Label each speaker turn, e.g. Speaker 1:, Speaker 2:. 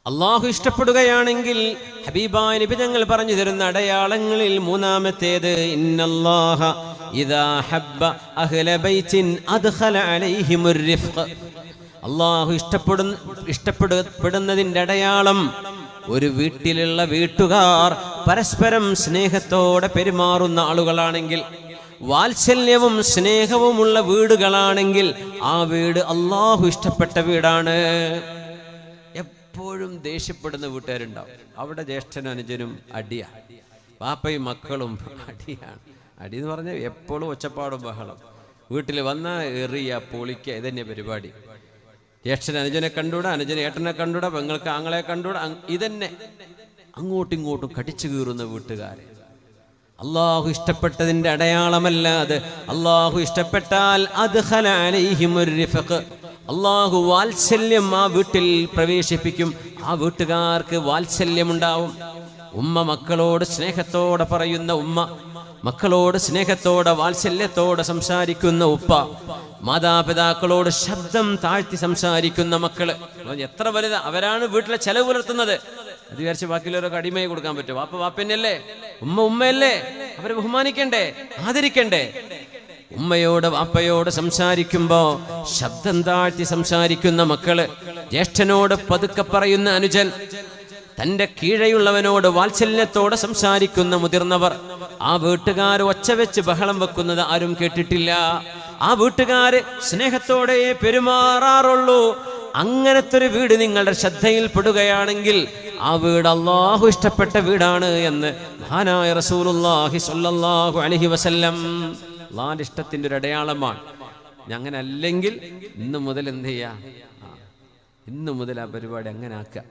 Speaker 1: അള്ളാഹു ഇഷ്ടപ്പെടുകയാണെങ്കിൽ ഹബീബായ നബി തങ്ങൾ പറഞ്ഞു തരുന്ന അടയാളങ്ങളിൽ മൂന്നാമത്തേത് ഇന്നല്ലാഹ ഇദാ ഹബ്ബ അഹ്ല ബൈത്തിൻ അദ്ഖല അലൈഹിമുർ റിഫ്ഖ്. അള്ളാഹു ഇഷ്ടപ്പെടുന്നതിൻ്റെ അടയാളം ഒരു വീട്ടിലുള്ള വീട്ടുകാർ പരസ്പരം സ്നേഹത്തോടെ പെരുമാറുന്ന ആളുകളാണെങ്കിൽ, വാത്സല്യവും സ്നേഹവുമുള്ള വീടുകളാണെങ്കിൽ ആ വീട് അള്ളാഹു ഇഷ്ടപ്പെട്ട വീടാണ്. എപ്പോഴും ദേഷ്യപ്പെടുന്ന വീട്ടുകാരുണ്ടാവും. അവിടെ ജ്യേഷ്ഠനും അനുജനും അടിയാണ്, പാപ്പയും മക്കളും അടിയാണ്. അടി എന്ന് പറഞ്ഞാൽ എപ്പോഴും ഒച്ചപ്പാടും ബഹളം. വീട്ടിൽ വന്നാൽ എറിയ പൊളിക്കുക, ഇതന്നെ പരിപാടി. ജ്യേഷ്ഠൻ അനുജനെ കണ്ടൂടാ, അനുജനെ ഏട്ടനെ കണ്ടൂടാ, പെങ്ങൾക്ക് ആങ്ങളെ കണ്ടൂടാ, ഇതന്നെ. അങ്ങോട്ടും ഇങ്ങോട്ടും കടിച്ചു കീറുന്ന വീട്ടുകാരെ അള്ളാഹു ഇഷ്ടപ്പെട്ടതിൻ്റെ അടയാളമല്ലാതെ. അള്ളാഹു ഇഷ്ടപ്പെട്ടാൽ അദ്ഖല അലൈഹിമുർ റിഫ്ഖ്, അള്ളാഹു വാത്സല്യം ആ വീട്ടിൽ പ്രവേശിപ്പിക്കും. ആ വീട്ടുകാർക്ക് വാത്സല്യമുണ്ടാവും. ഉമ്മ മക്കളോട് സ്നേഹത്തോടെ പറയുന്ന ഉമ്മ, മക്കളോട് സ്നേഹത്തോടെ വാത്സല്യത്തോടെ സംസാരിക്കുന്ന ഉപ്പ, മാതാപിതാക്കളോട് ശബ്ദം താഴ്ത്തി സംസാരിക്കുന്ന മക്കള്. എത്ര വലുതാ, അവരാണ് വീട്ടിലെ ചെലവ് പുലർത്തുന്നത്. അത് വിചാരിച്ച് ബാക്കിയുള്ളവരൊക്കെ അടിമയെ കൊടുക്കാൻ പറ്റും? വാപ്പ വാപ്പന്നല്ലേ, ഉമ്മ ഉമ്മയല്ലേ, അവരെ ബഹുമാനിക്കണ്ടേ, ആദരിക്കണ്ടേ. ഉമ്മയോട് വാപ്പയോട് സംസാരിക്കുമ്പോ ശബ്ദം താഴ്ത്തി സംസാരിക്കുന്ന മക്കള്, ജ്യേഷ്ഠനോട് പതുക്കെ പറയുന്ന അനുജൻ, തന്റെ കീഴെയുള്ളവനോട് വാത്സല്യത്തോടെ സംസാരിക്കുന്ന മുതിർന്നവർ, ആ വീട്ടുകാർ ഒച്ച വെച്ച് ബഹളം വെക്കുന്നത് ആരും കേട്ടിട്ടില്ല. ആ വീട്ടുകാര് സ്നേഹത്തോടെ പെരുമാറാറുള്ളൂ. അങ്ങനത്തെ ഒരു വീട് നിങ്ങളുടെ ശ്രദ്ധയിൽപ്പെടുകയാണെങ്കിൽ ആ വീട് അള്ളാഹു ഇഷ്ടപ്പെട്ട വീടാണ് എന്ന് മഹാനായ റസൂലുള്ളാഹി സ്വല്ലല്ലാഹു അലൈഹി വസല്ലം. അള്ളാഹിന്റെ ഇഷ്ടത്തിന്റെ ഒരു അടയാളമാണ്. അങ്ങനെ അല്ലെങ്കിൽ ഇന്ന് മുതൽ എന്ത് ചെയ്യാ, ഇന്ന് മുതൽ ആ പരിപാടി അങ്ങനെ ആക്കുക.